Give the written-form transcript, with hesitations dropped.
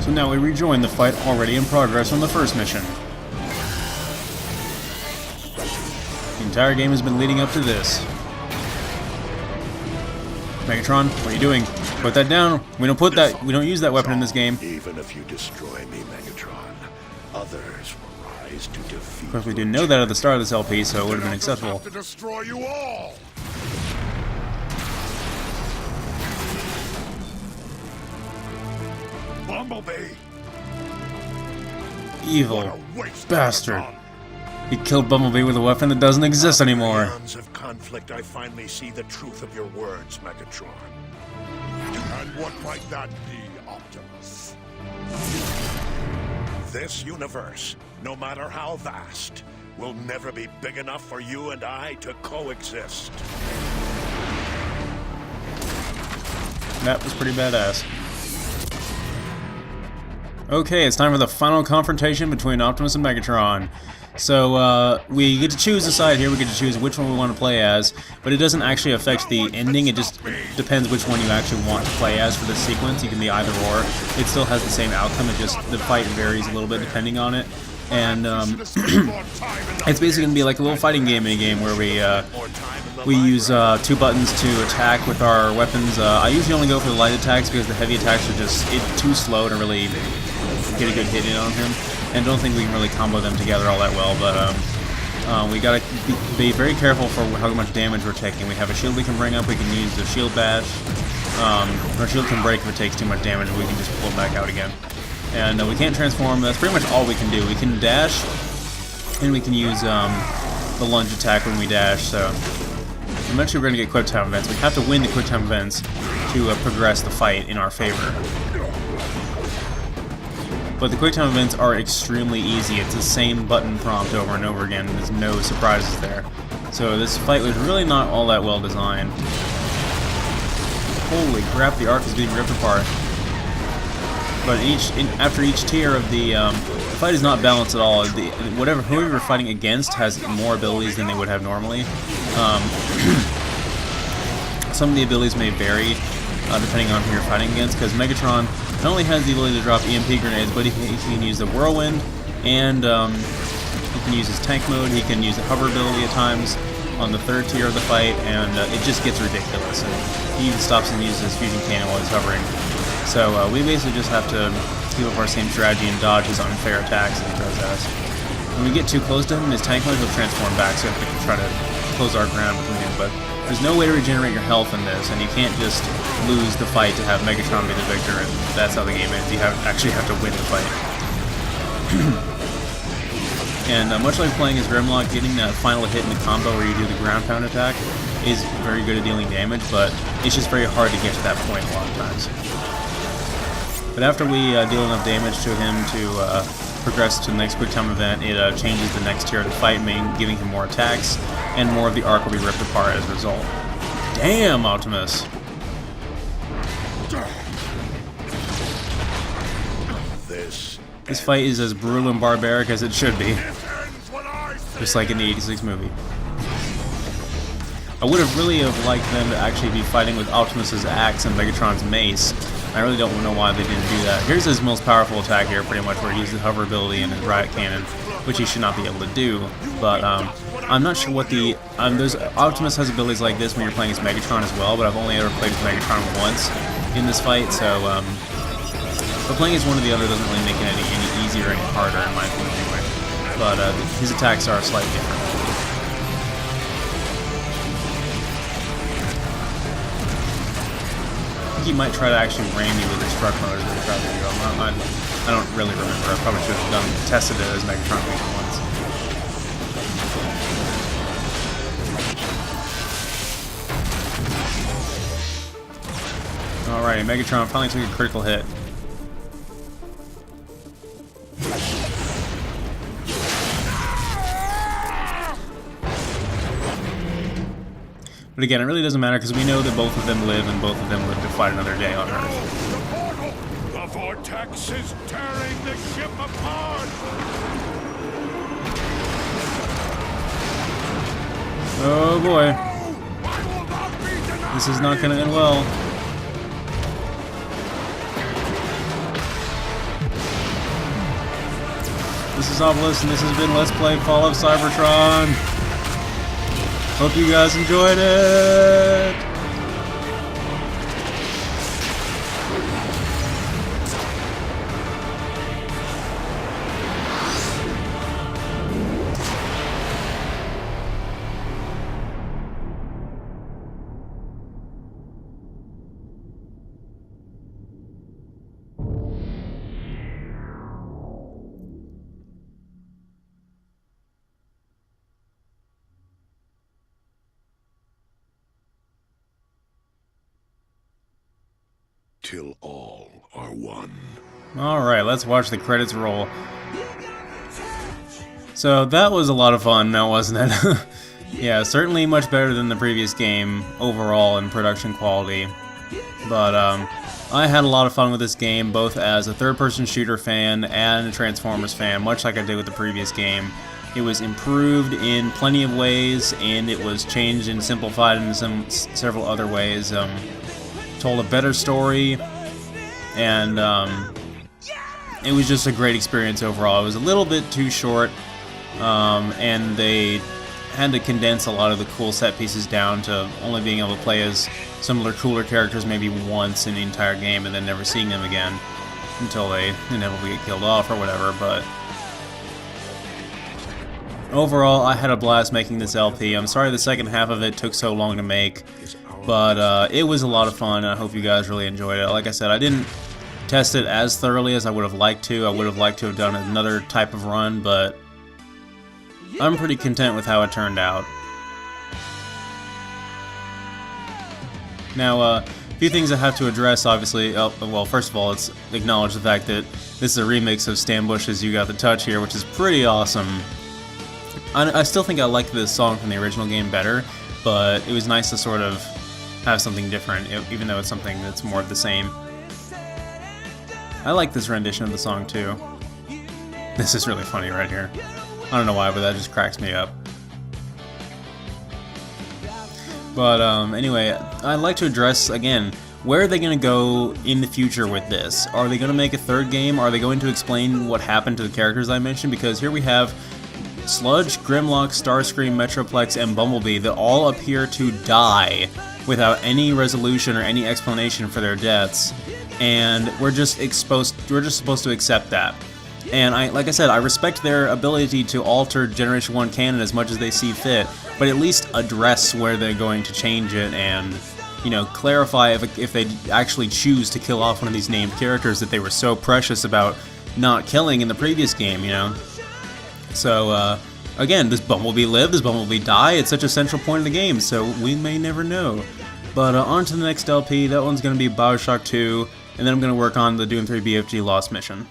So now we rejoin the fight already in progress from the first mission. The entire game has been leading up to this. Megatron, what are you doing? Put that down. We don't use that weapon in this game. Even if you destroy me, Megatron, others will rise to defeat. Of course, we didn't know that at the start of this LP, so it would have been acceptable. To destroy you all. Bumblebee. Evil bastard. He killed Bumblebee with a weapon that doesn't exist anymore. Eons of conflict, I finally see the truth of your words, Megatron. And what might that be, Optimus? This universe, no matter how vast, will never be big enough for you and I to coexist. That was pretty badass. Okay, it's time for the final confrontation between Optimus and Megatron. So, we get to choose a side here, we get to choose which one we want to play as, but it doesn't actually affect the ending, it just depends which one you actually want to play as for this sequence. You can be either or. It still has the same outcome, it just, the fight varies a little bit depending on it. And, it's basically going to be like a little fighting game in a game where we use 2 buttons to attack with our weapons. I usually only go for the light attacks because the heavy attacks are just too slow to really get a good hit in on him. And don't think we can really combo them together all that well, but we gotta be very careful for how much damage we're taking. We have a shield we can bring up, we can use the shield bash. Our shield can break if it takes too much damage, we can just pull it back out again. And we can't transform, that's pretty much all we can do. We can dash, and we can use the lunge attack when we dash, so eventually we're going to get quick time events. We have to win the quick time events to progress the fight in our favor. But the quick time events are extremely easy. It's the same button prompt over and over again. There's no surprises there. So this fight was really not all that well designed. Holy crap, the arc is being ripped apart. But after each tier of the fight is not balanced at all. Whoever you're fighting against has more abilities than they would have normally. Some of the abilities may vary depending on who you're fighting against, because Megatron not only has the ability to drop EMP grenades, but he can use the whirlwind, and he can use his tank mode, he can use the hover ability at times on the 3rd tier of the fight, and it just gets ridiculous. And he even stops and uses his fusion cannon while he's hovering. So we basically just have to keep up our same strategy and dodge his unfair attacks that he throws at us. When we get too close to him, his tank mode will transform back, so we have to try to close our ground between him. But there's no way to regenerate your health in this, and you can't just lose the fight to have Megatron be the victor, and that's how the game ends. You actually have to win the fight. And much like playing as Grimlock, getting that final hit in the combo where you do the ground pound attack is very good at dealing damage, but it's just very hard to get to that point a lot of times. But after we deal enough damage to him to progress to the next quick time event, it changes the next tier of the fight, giving him more attacks, and more of the arc will be ripped apart as a result. Damn, Optimus! This fight is as brutal and barbaric as it should be, just like in the '86 movie. I would have really liked them to actually be fighting with Optimus's axe and Megatron's mace. I really don't know why they didn't do that. Here's his most powerful attack here, pretty much, where he uses the hover ability and his riot cannon, which he should not be able to do. But I'm not sure what the Optimus has abilities like this when you're playing as Megatron as well, but I've only ever played as Megatron once in this fight, so but playing as one or the other doesn't really make it any easier or any harder, in my opinion, anyway. But his attacks are slightly different. He might try to actually ram you with his truck motors that he tried to do. I don't really remember. I probably should have tested it as Megatron once. Alright, Megatron finally took a critical hit. But again, it really doesn't matter because we know that both of them live and both of them live to fight another day on Earth. The vortex is tearing the ship apart! Oh boy. This is not going to end well. This is Optimus, and this has been Let's Play Fall of Cybertron. Hope you guys enjoyed it. Till all are one. Alright, let's watch the credits roll. So that was a lot of fun now, wasn't it? Yeah, certainly much better than the previous game overall in production quality. But I had a lot of fun with this game, both as a third-person shooter fan and a Transformers fan, much like I did with the previous game. It was improved in plenty of ways, and it was changed and simplified in several other ways. Told a better story, and it was just a great experience overall. It was a little bit too short, and they had to condense a lot of the cool set pieces down to only being able to play as some of their cooler characters maybe once in the entire game and then never seeing them again until they inevitably get killed off or whatever. But overall, I had a blast making this LP. I'm sorry the second half of it took so long to make, but it was a lot of fun, and I hope you guys really enjoyed it. Like I said, I didn't test it as thoroughly as I would have liked to. I would have liked to have done another type of run, but I'm pretty content with how it turned out. Now, a few things I have to address, obviously. Well, first of all, let's acknowledge the fact that this is a remix of Stan Bush's You Got the Touch here, which is pretty awesome. I still think I like this song from the original game better, but it was nice to sort of have something different, even though it's something that's more of the same. I like this rendition of the song too. This is really funny right here. I don't know why, but that just cracks me up. But anyway, I'd like to address, again, where are they going to go in the future with this? Are they going to make a third game? Are they going to explain what happened to the characters I mentioned? Because here we have Sludge, Grimlock, Starscream, Metroplex, and Bumblebee that all appear to die without any resolution or any explanation for their deaths, and we're just supposed to accept that. And like I said, I respect their ability to alter Generation 1 canon as much as they see fit, but at least address where they're going to change it and, you know, clarify if they actually choose to kill off one of these named characters that they were so precious about not killing in the previous game, you know? So, again, does Bumblebee live? Does Bumblebee die? It's such a central point of the game, so we may never know. But on to the next LP. That one's going to be Bioshock 2, and then I'm going to work on the Doom 3 BFG Lost mission.